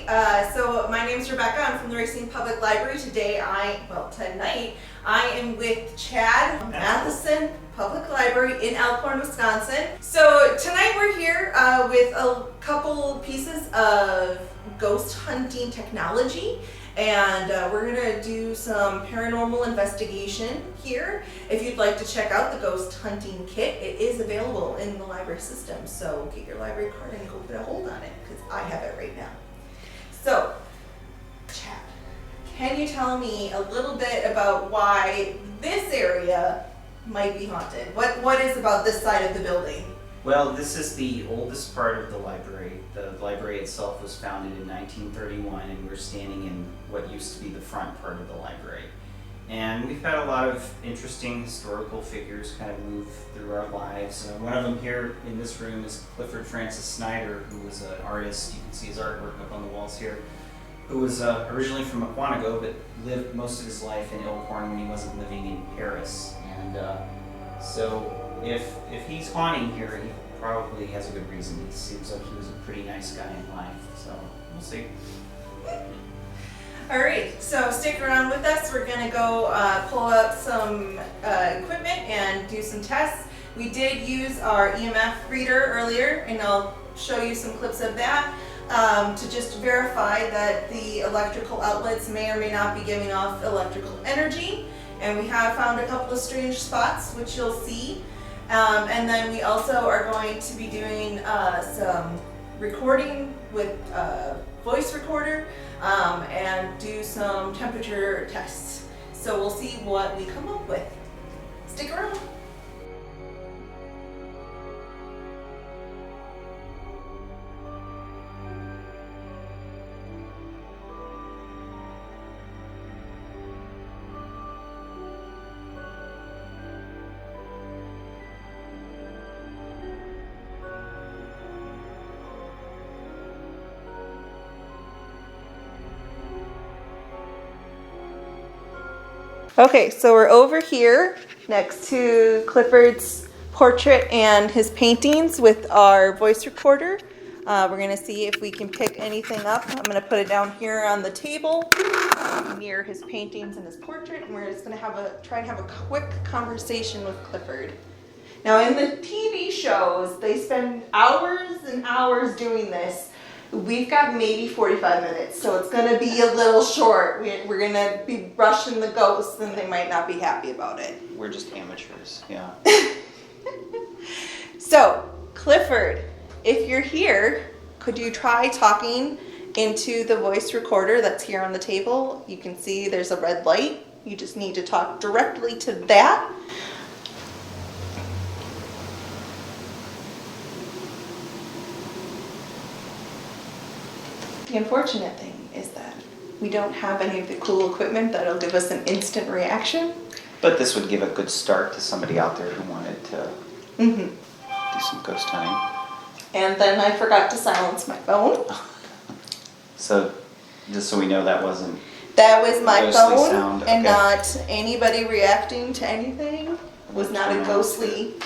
Alright, so my name is Rebecca. I'm from the Racine Public Library. Tonight, I am with Chad from Matheson Public Library in Elkhorn, Wisconsin. So tonight we're here with a couple pieces of ghost hunting technology, and we're gonna do some paranormal investigation here. If you'd like to check out the ghost hunting kit, it is available in the library system. So get your library card and go put a hold on it, because I have it right now. So, Chad, can you tell me a little bit about why this area might be haunted? What is about this side of the building? Well, this is the oldest part of the library. The library itself was founded in 1931, and we're standing in what used to be the front part of the library. And we've had a lot of interesting historical figures kind of move through our lives. One of them here in this room is Clifford Snyder, who was an artist. You can see his artwork up on the walls here, who was originally from Maquanago, but lived most of his life in Elkhorn when he wasn't living in Paris. And so if he's haunting here, he probably has a good reason. He seems like he was a pretty nice guy in life, so we'll see. Alright, so stick around with us. We're going to go pull up some equipment and do some tests. We did use our EMF reader earlier, and I'll show you some clips of that to just verify that the electrical outlets may or may not be giving off electrical energy. And we have found a couple of strange spots, which you'll see. And then we also are going to be doing some recording with voice recorder and do some temperature tests. So we'll see what we come up with. Stick around. Okay, so we're over here next to Clifford's portrait and his paintings with our voice recorder. We're going to see if we can pick anything up. I'm going to put it down here on the table near his paintings and his portrait, and we're just going to try and have a quick conversation with Clifford. Now, in the TV shows, they spend hours and hours doing this. We've got maybe 45 minutes, so it's going to be a little short. We're going to be rushing the ghosts, and they might not be happy about it. We're just amateurs, yeah. So, Clifford, if you're here, could you try talking into the voice recorder that's here on the table? You can see there's a red light. You just need to talk directly to that. The unfortunate thing is that we don't have any of the cool equipment that'll give us an instant reaction. But this would give a good start to somebody out there who wanted to do some ghost hunting. And then I forgot to silence my phone. So, just so we know, that wasn't... That was my phone, sound. And okay. not anybody reacting to anything. It was not a ghostly...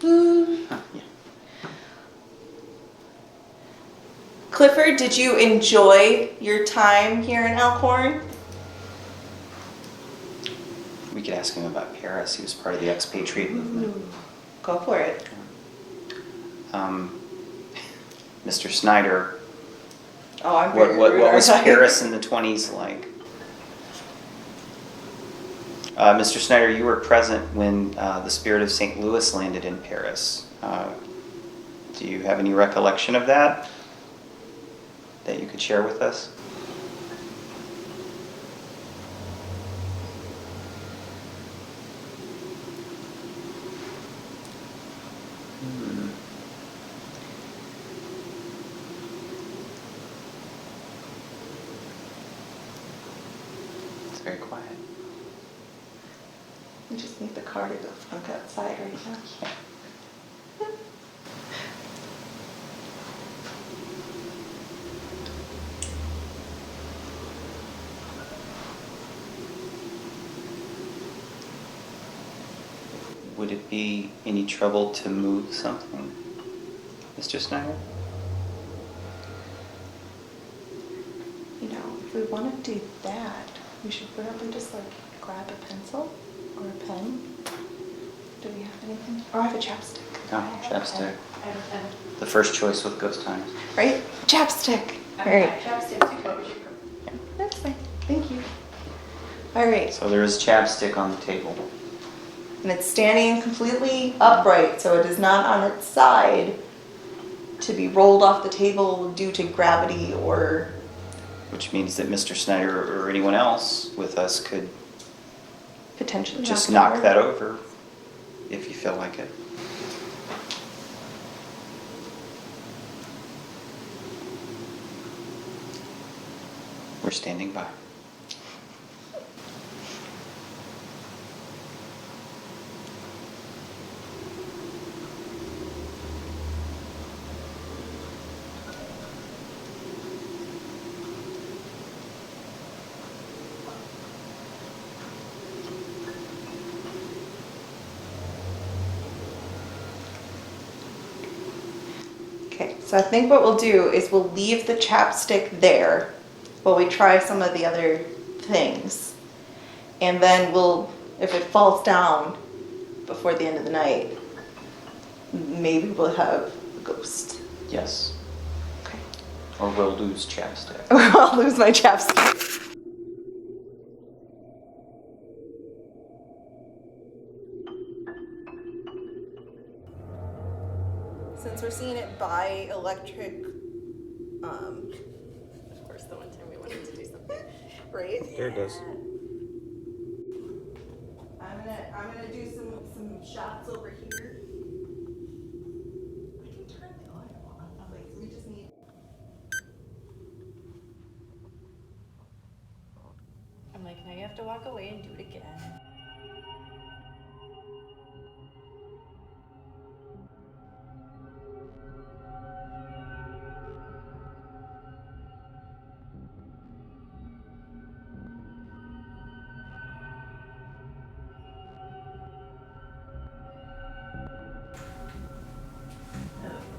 Yeah. Clifford, did you enjoy your time here in Elkhorn? We could ask him about Paris. He was part of the expatriate movement. Go for it. Mr. Snyder, Oh, I'm very what rude, was aren't I? Paris in the 20s like? Mr. Snyder, you were present when the Spirit of St. Louis landed in Paris. Do you have any recollection of that you could share with us? It's very quiet. We just need the car to go funk outside right now. Would it be any trouble to move something, Mr. Snyder? If we want to do that, we should probably just like grab a pencil or a pen. Do we have anything? Oh, I have a chapstick. Oh, chapstick. I have a pen. The first choice with ghost hunters. Right? Chapstick. All I right. have chapstick too. What would you prefer? That's fine. Thank you. All right. So there is chapstick on the table. And it's standing completely upright, so it is not on its side to be rolled off the table due to gravity or... Which means that Mr. Snyder or anyone else with us could potentially just knock knock that over if you feel like it. We're standing by. Okay, so I think what we'll do is we'll leave the chapstick there while we try some of the other things. And then we'll, if it falls down before the end of the night, maybe we'll have a ghost. Yes. Okay. Or we'll lose chapstick. I'll lose my chapstick. Since we're seeing it by electric, Of course, the one time we wanted to do something. right? Here it is. I'm gonna do some shots over here. I can turn the audio on. Like we just need. I'm like, now you have to walk away and do it again.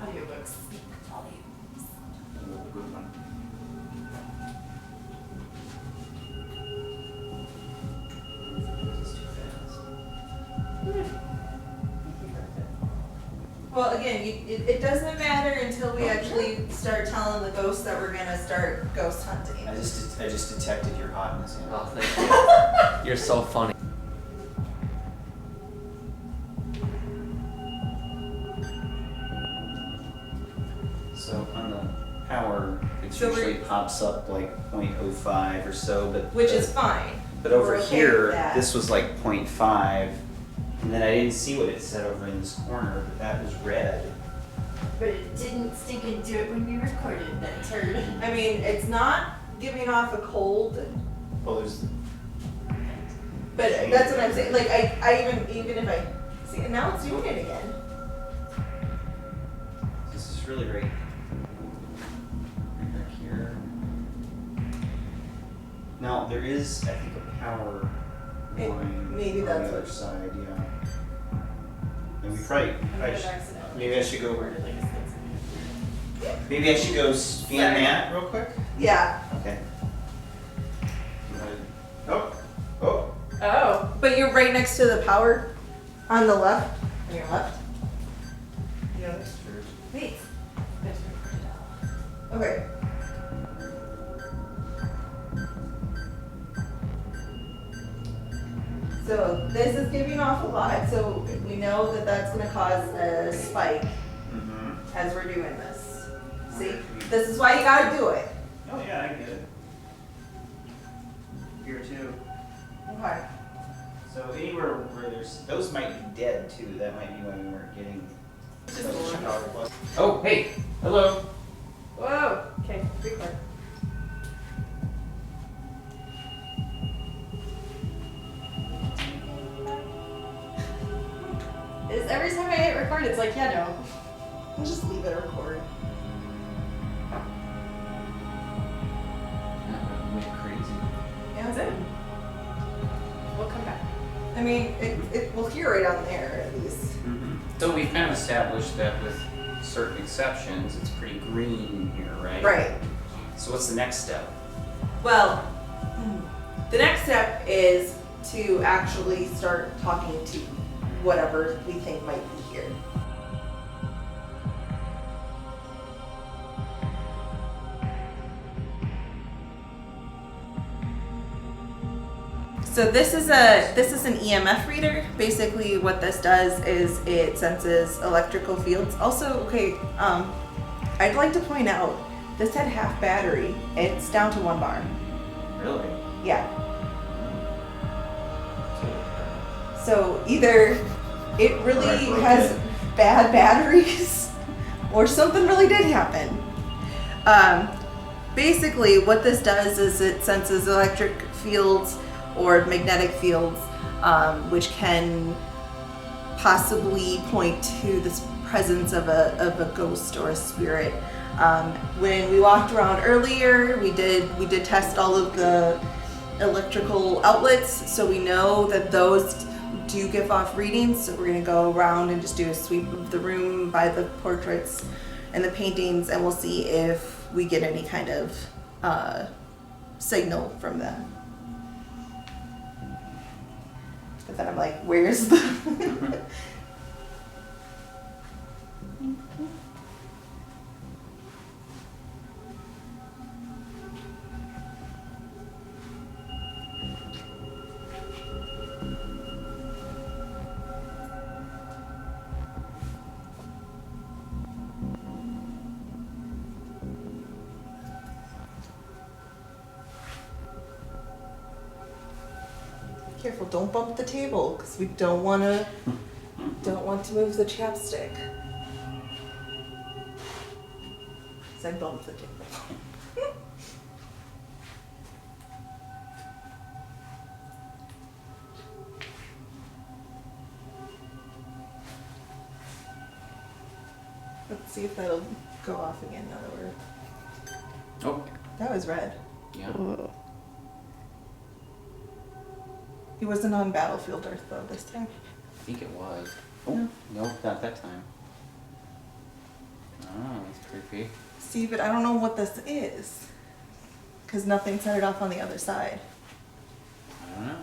Audiobooks speak volumes. Good one. This is too fast. Well, again, it doesn't matter until we actually start telling the ghosts that we're gonna start ghost hunting. I just detected your hotness. You know? Oh, thank you. You're so funny. So on the power, it So usually we're- pops up like 0.05 or so, but Which is fine. But over We're okay here, with that. this was like 0.5, and then I didn't see what it said over in this corner, but that was red. But it didn't stink and do it when we recorded that turd. I mean, it's not giving off a cold, Well, there's but that's what I'm saying. Like I even if I see it now, it's doing it again. this is really right back here. Now there is, I think, a power line Maybe on that's the other what- side. Yeah. And we probably, maybe I should go. Maybe I should go scan Sorry. that real quick. Yeah. Okay. Oh. Oh. But you're right next to the power on the left. On your left. Yeah, that's true. Wait. That's recorded all. Okay. So this is giving off a lot, so we know that that's gonna cause a spike Mm-hmm. as we're doing this. See, this is why you gotta do it. Oh yeah, I get it. Here too. Okay. So anywhere where there's, those might be dead too. That might be why we weren't getting. Oh, hey, hello. Whoa. Okay, record. It's every time I hit record, it's like, yeah, no. We'll just leave it record. That went crazy. Yeah. That's it. We'll come back. I mean, it will hear it on there at least. Mm-hmm. So we've kind of established that with certain exceptions, it's pretty green here, right? Right. So what's the next step? Well, the next step is to actually start talking to whatever we think might be here. So this is an EMF reader. Basically what this does is it senses electrical fields. Also, okay, I'd like to point out this had half battery. It's down to 1 bar. Really? Yeah. So either it really has bad batteries or something really did happen. Basically what this does is it senses electric fields or magnetic fields, which can possibly point to this presence of a ghost or a spirit. When we walked around earlier, we did test all of the electrical outlets, so we know that those do give off readings. So we're gonna go around and just do a sweep of the room by the portraits and the paintings, and we'll see if we get any kind of signal from them. But then I'm like, where's the... Careful, don't bump the table, because we don't want to move the chapstick. Because I bumped the table. Let's see if that'll go off again now that we're... Oh, That was red. yeah. Whoa. He wasn't on Battlefield Earth though this time. I think it was. Oh, no, not that time. Oh, that's creepy. See, but I don't know what this is. Because nothing set it off on the other side. I don't know.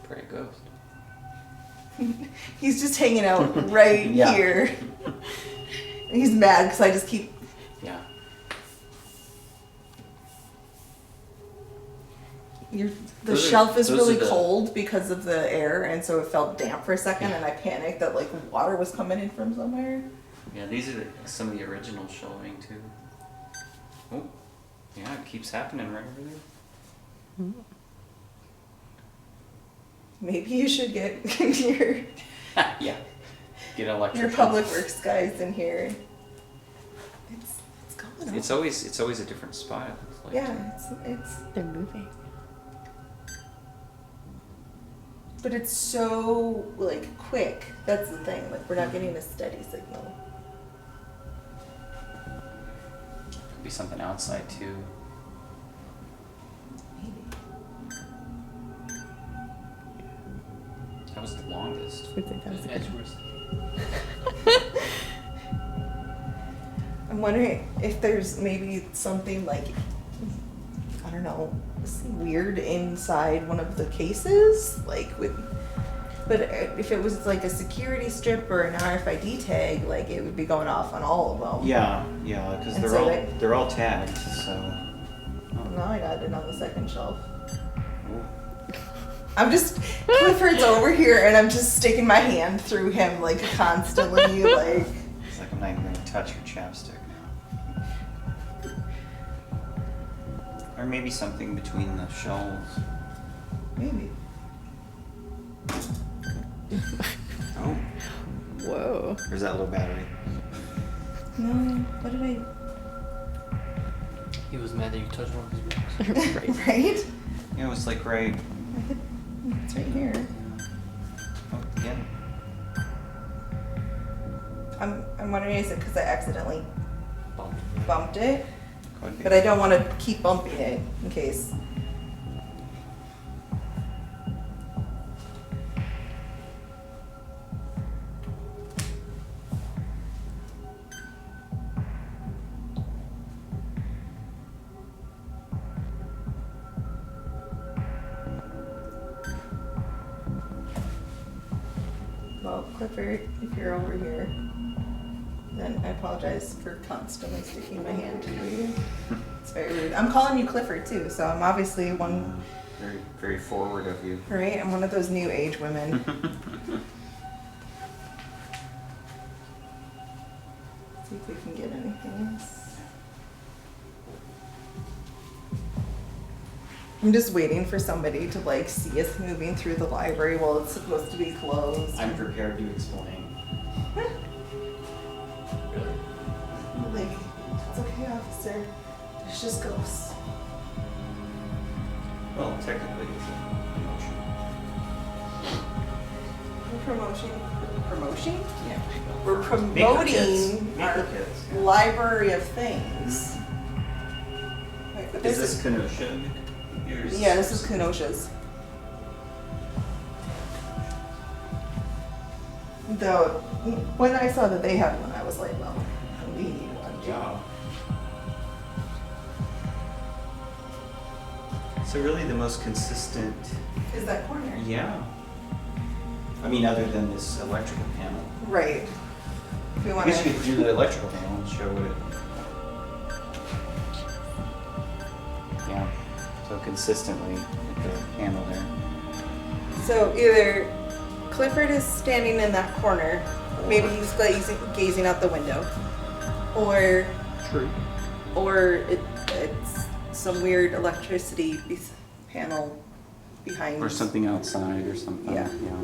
Pretty ghost. He's just hanging out right Yeah. here. He's mad because I just keep... Yeah. The Those are- shelf is those really are the- cold because of the air, and so it felt damp for a second, Yeah. and I panicked that like water was coming in from somewhere. Yeah, these are some of the original shelving too. Oh, yeah, it keeps happening right over there. Maybe you should get your Yeah. Get electric. your public works guys in here. It's going on. It's always a different spot. It looks like. Yeah, it's They're moving. but it's so like quick. That's the thing. Like we're not getting a steady signal. Could be something outside too. Maybe. That was the longest. I think that was a good one. I'm wondering if there's maybe something like, I don't know, weird inside one of the cases, like with. But if it was like a security strip or an RFID tag, like it would be going off on all of them. Yeah, because And they're so all they're all tagged. So Now I got it on the second shelf. oh, I'm just Clifford's over here, and I'm just sticking my hand through him like constantly, like. it's like I'm not even gonna touch your chapstick now. Or maybe something between the shelves. Maybe. Oh, Whoa. there's that little battery. No, what did I? He was mad that you touched one of his rocks. Right? Yeah, it was like right. It's right here. Oh, again. I'm wondering, is it because I accidentally Bumped. bumped it? Could be. But I don't want to keep bumping it in case. Clifford, if you're over here, then I apologize for constantly sticking my hand to you. It's very rude. I'm calling you Clifford too, so I'm obviously one, Very, very forward of you. right? I'm one of those new age women. See if we can get anything else. I'm just waiting for somebody to like see us moving through the library while it's supposed to be closed. I'm prepared to explain. Like, it's okay, officer. There's just ghosts. Well, technically, it's a Promotion. Promotion? yeah. We're Maker promoting kits. our Maker kits. Yeah. library of things. Wait, but Is there's this Kenosha? Yours? yeah, this is Kenosha's. Though, when I saw that they had one, I was like, well, we need one too. Wow. So really, the most consistent. Is that corner? Yeah. I mean, other than this electrical panel. Right. If we I want guess you to. could do the electrical panel and show what it. Yeah. So consistently with the handle there. So either Clifford is standing in that corner, maybe he's gazing out the window, or True. it's some weird electricity panel behind. Or something outside or something. Yeah. Yeah.